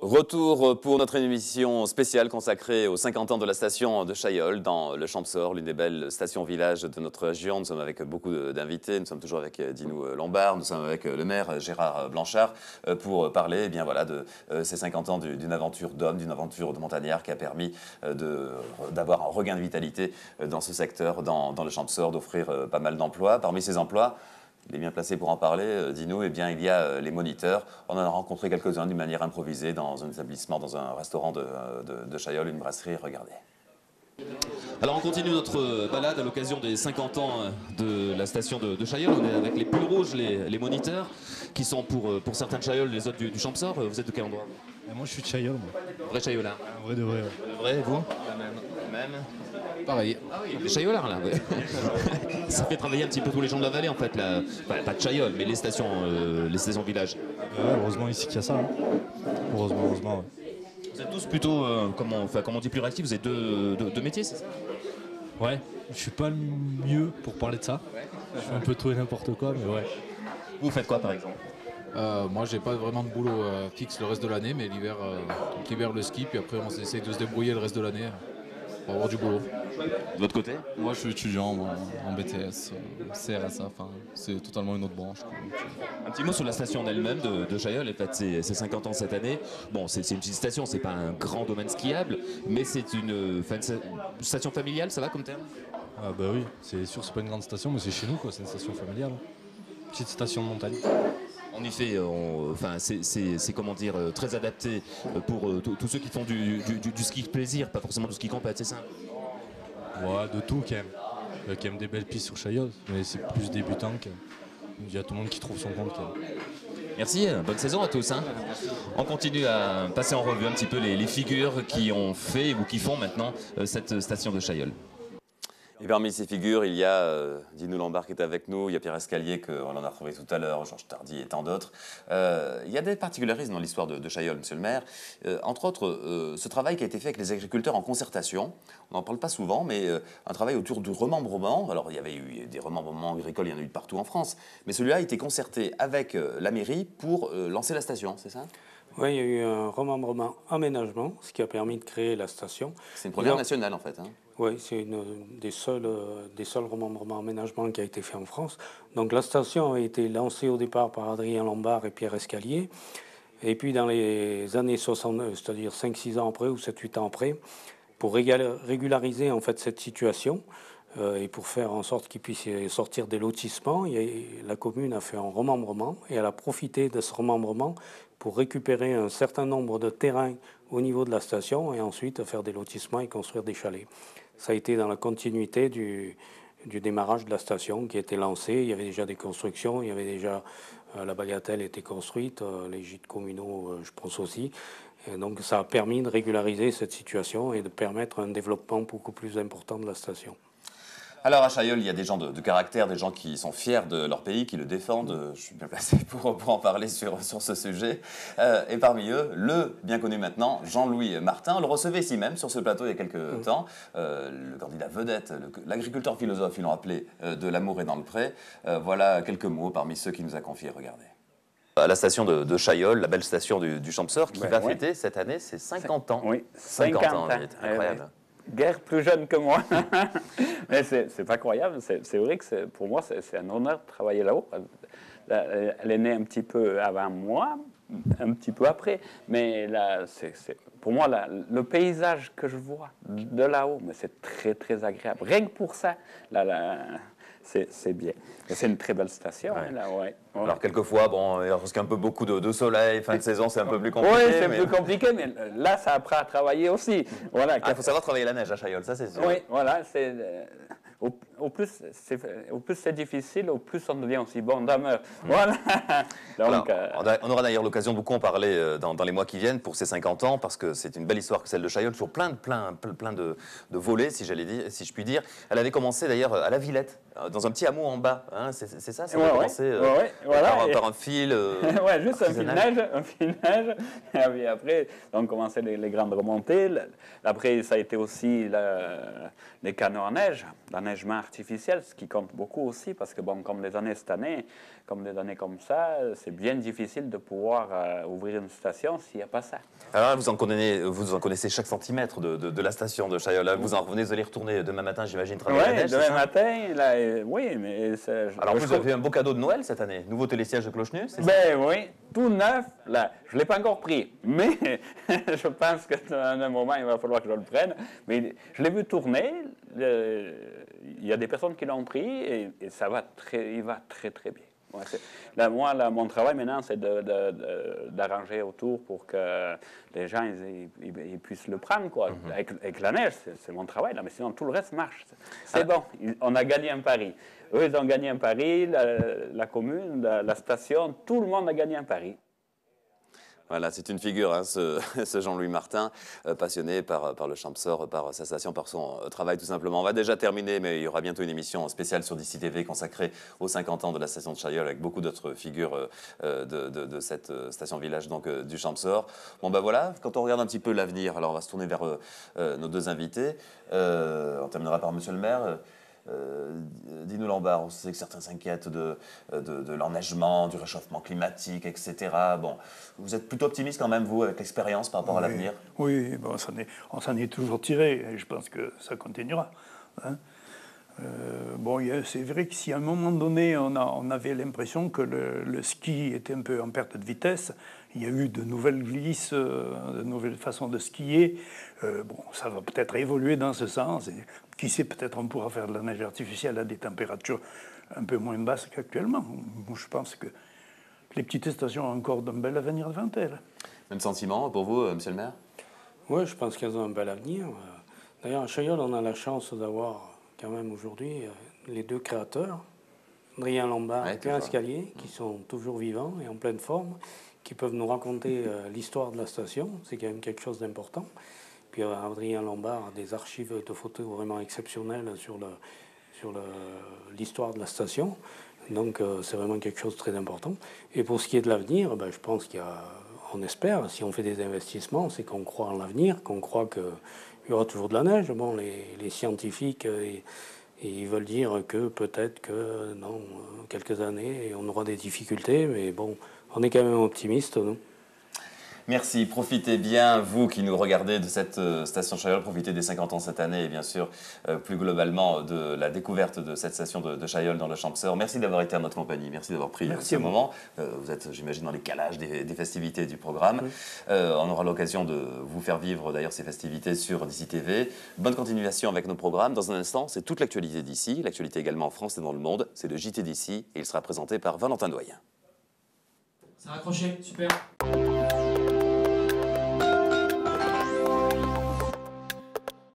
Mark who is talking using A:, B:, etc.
A: Retour pour notre émission spéciale consacrée aux 50 ans de la station de Chaillol dans le Champsaur, l'une des belles stations-village de notre région. Nous sommes avec beaucoup d'invités, nous sommes toujours avec Dino Lombard, nous sommes avec le maire Gérard Blanchard pour parler voilà, de ces 50 ans d'une aventure d'homme, d'une aventure de montagnard qui a permis d'avoir un regain de vitalité dans ce secteur, dans le Champsaur, d'offrir pas mal d'emplois. Parmi ces emplois, il est bien placé pour en parler, Dino, eh bien, il y a les moniteurs. On en a rencontré quelques-uns d'une manière improvisée dans un établissement, dans un restaurant de Chaillol, une brasserie. Regardez.
B: Alors on continue notre balade à l'occasion des 50 ans de la station de Chaillol. On est avec les pulls rouges, les moniteurs, qui sont pour certains de Chaillol, les autres du Champsaur. Vous êtes de quel endroit?
C: Moi je suis de Chaillol.
B: Vrai Chaillolard.
C: Un vrai de vrai.
B: Vrai, et vous?
D: Même.
B: Pareil. Des Chaillolards là. Ouais. Ça fait travailler un petit peu tous les gens de la vallée en fait. Là. Enfin, pas de Chaillol, mais les stations villages.
C: Heureusement ici qu'il y a ça. Hein. Heureusement. Ouais.
B: Vous êtes tous plutôt, comment on dit, plus réactifs. Vous avez deux métiers, c'est ça?
C: Ouais. Je suis pas le mieux pour parler de ça. Ouais. Je fais un peu tout et n'importe quoi, mais ouais.
B: Vous faites quoi par exemple?
D: Moi, j'ai pas vraiment de boulot fixe le reste de l'année, mais l'hiver le ski, puis après on essaye de se débrouiller le reste de l'année pour avoir du boulot.
B: De votre côté?
E: Moi, je suis étudiant en BTS, CRSA, enfin, c'est totalement une autre branche.
B: Un petit mot sur la station en elle-même de Chaillol. Elle fête ses 50 ans cette année. Bon, c'est une petite station, c'est pas un grand domaine skiable, mais c'est une station familiale, ça va comme terme?
C: Ah bah oui, c'est sûr, c'est pas une grande station, mais c'est chez nous, quoi. C'est une station familiale. Petite station de montagne.
B: En effet, c'est comment dire, très adapté pour tous ceux qui font du ski plaisir, pas forcément du ski campette, c'est simple.
C: Ouais, de tout quand même. Il y a quand même des belles pistes sur Chaillol, mais c'est plus débutant qu'il y a tout le monde qui trouve son compte.
B: Merci, bonne saison à tous. Hein. On continue à passer en revue un petit peu les figures qui ont fait ou qui font maintenant cette station de Chaillol.
A: Et parmi ces figures, il y a Dino Lombard qui est avec nous, il y a Pierre Escalier, qu'on en a retrouvé tout à l'heure, Georges Tardy et tant d'autres. Il y a des particularismes dans l'histoire de Chaillol, monsieur le maire. Entre autres, ce travail qui a été fait avec les agriculteurs en concertation, on n'en parle pas souvent, mais un travail autour du remembrement. Alors, il y avait eu des remembrements agricoles, il y en a eu de partout en France, mais celui-là a été concerté avec la mairie pour lancer la station, c'est ça?
F: Oui, il y a eu un remembrement aménagement, ce qui a permis de créer la station.
A: C'est une première nationale en fait. Hein.
F: Oui, c'est une des seuls remembrements aménagement qui a été fait en France. Donc la station a été lancée au départ par Adrien Lombard et Pierre Escalier. Et puis dans les années 69, c'est-à-dire 5-6 ans après ou 7-8 ans après, pour régulariser en fait cette situation et pour faire en sorte qu'il puisse sortir des lotissements, la commune a fait un remembrement et elle a profité de ce remembrement pour récupérer un certain nombre de terrains au niveau de la station et ensuite faire des lotissements et construire des chalets. Ça a été dans la continuité du démarrage de la station qui a été lancé. Il y avait déjà des constructions, il y avait déjà la bagatelle était construite, les gîtes communaux, je pense aussi. Et donc ça a permis de régulariser cette situation et de permettre un développement beaucoup plus important de la station.
A: Alors à Chaillol, il y a des gens de caractère, des gens qui sont fiers de leur pays, qui le défendent. Je suis bien placé pour en parler sur ce sujet. Et parmi eux, le bien connu maintenant, Jean-Louis Martin. On le recevait ici même, sur ce plateau, il y a quelques temps. Le candidat vedette, l'agriculteur philosophe, ils l'ont appelé, de l'amour et dans le pré. Voilà quelques mots parmi ceux qui nous a confiés. Regardez. À la station de Chaillol, la belle station du Champsaur, qui va fêter cette année ses 50 ans.
G: Oui,
A: 50 ans, incroyable.
G: Guère plus jeune que moi. Mais c'est pas croyable. C'est vrai que pour moi, c'est un honneur de travailler là-haut. Elle est née un petit peu avant moi, un petit peu après. Mais là, pour moi, le paysage que je vois de là-haut, c'est très, très agréable. Rien que pour ça, c'est bien. C'est une très belle station.
A: Ouais.
G: Là, ouais.
A: Alors quelquefois, bon, il risque un peu beaucoup de soleil, fin de saison, c'est un peu plus compliqué.
G: Oui, c'est plus compliqué, mais là, ça apprend à travailler aussi. Voilà.
A: Il faut savoir travailler la neige à Chaillol, ça c'est sûr.
G: Oui, voilà, au plus c'est difficile, au plus on devient aussi bon d'humeur. Voilà. Donc,
A: on aura d'ailleurs l'occasion de beaucoup en parler dans les mois qui viennent pour ces 50 ans, parce que c'est une belle histoire que celle de Chaillol, toujours plein de volets, si je puis dire. Elle avait commencé d'ailleurs à la Villette, dans un petit hameau en bas. Hein, c'est ça, ça avait commencé
G: voilà,
A: par un fil.
G: Ouais, juste un fil neige. Et puis après, on commençait les grandes remontées. Après, ça a été aussi les canaux à neige, la neige marque. artificielle, ce qui compte beaucoup aussi, parce que bon, comme des années cette année, comme des années comme ça, c'est bien difficile de pouvoir ouvrir une station s'il n'y a pas ça.
A: Alors, vous en connaissez chaque centimètre de la station de Chaillol. Vous en revenez, vous allez retourner demain matin, j'imagine, travailler à la neige.
G: Demain matin, là, oui, mais...
A: Alors, vous avez eu un beau cadeau de Noël cette année, nouveau télésiège de cloche-nue, c'est ça?
G: Ben oui, tout neuf, là, je ne l'ai pas encore pris, mais je pense qu'à un moment, il va falloir que je le prenne. Mais je l'ai vu tourner, il y a des personnes qui l'ont pris et ça va il va très très bien. Ouais, moi, mon travail maintenant, c'est d'arranger autour pour que les gens ils puissent le prendre. Quoi. Avec la neige, c'est mon travail, là, mais sinon tout le reste marche. C'est bon, on a gagné un pari. Eux, ils ont gagné un pari, la commune, la station, tout le monde a gagné un pari.
A: Voilà, c'est une figure, hein, ce Jean-Louis Martin, passionné par le Champsaur, par sa station, par son travail tout simplement. On va déjà terminer, mais il y aura bientôt une émission spéciale sur DC TV consacrée aux 50 ans de la station de Chaillol, avec beaucoup d'autres figures de cette station village donc, du Champsaur. Bon ben voilà, quand on regarde un petit peu l'avenir, alors on va se tourner vers nos deux invités. On terminera par Monsieur le maire. Dis-nous Lombard, on sait que certains s'inquiètent de l'enneigement, du réchauffement climatique, etc. Bon, vous êtes plutôt optimiste quand même, vous, avec l'expérience par rapport à l'avenir?
H: Oui, bon, on s'en est toujours tiré, et je pense que ça continuera. Hein. Bon, c'est vrai que si à un moment donné, on avait l'impression que le ski était un peu en perte de vitesse, il y a eu de nouvelles glisses, de nouvelles façons de skier. Bon, ça va peut-être évoluer dans ce sens. Et qui sait, peut-être on pourra faire de la neige artificielle à des températures un peu moins basses qu'actuellement. Moi, je pense que les petites stations ont encore d'un bel avenir devant elles.
A: Même sentiment pour vous, monsieur le maire?
F: Oui, je pense qu'elles ont un bel avenir. D'ailleurs, à Chaillol, on a la chance d'avoir quand même aujourd'hui les deux créateurs, Adrien Lombard et Pierre Escalier, qui sont toujours vivants et en pleine forme, qui peuvent nous raconter l'histoire de la station. C'est quand même quelque chose d'important. Puis Adrien Lombard a des archives de photos vraiment exceptionnelles sur l'histoire de la station. Donc c'est vraiment quelque chose de très important. Et pour ce qui est de l'avenir, je pense on espère, si on fait des investissements, c'est qu'on croit en l'avenir, qu'on croit qu'il y aura toujours de la neige. Bon, les scientifiques, ils veulent dire que peut-être que dans quelques années, on aura des difficultés, mais bon, on est quand même optimistes, nous.
A: Merci, profitez bien, vous qui nous regardez de cette station Chaillol, profitez des 50 ans cette année et bien sûr plus globalement de la découverte de cette station de Chaillol dans le Champsaur. Merci d'avoir été à notre compagnie, merci d'avoir pris ce moment. Vous êtes, j'imagine, dans les calages des festivités du programme. On aura l'occasion de vous faire vivre d'ailleurs ces festivités sur DC TV. Bonne continuation avec nos programmes. Dans un instant, c'est toute l'actualité d'ici, l'actualité également en France et dans le monde. C'est le JT d'ici et il sera présenté par Valentin Doyen.
I: Ça a raccroché, super.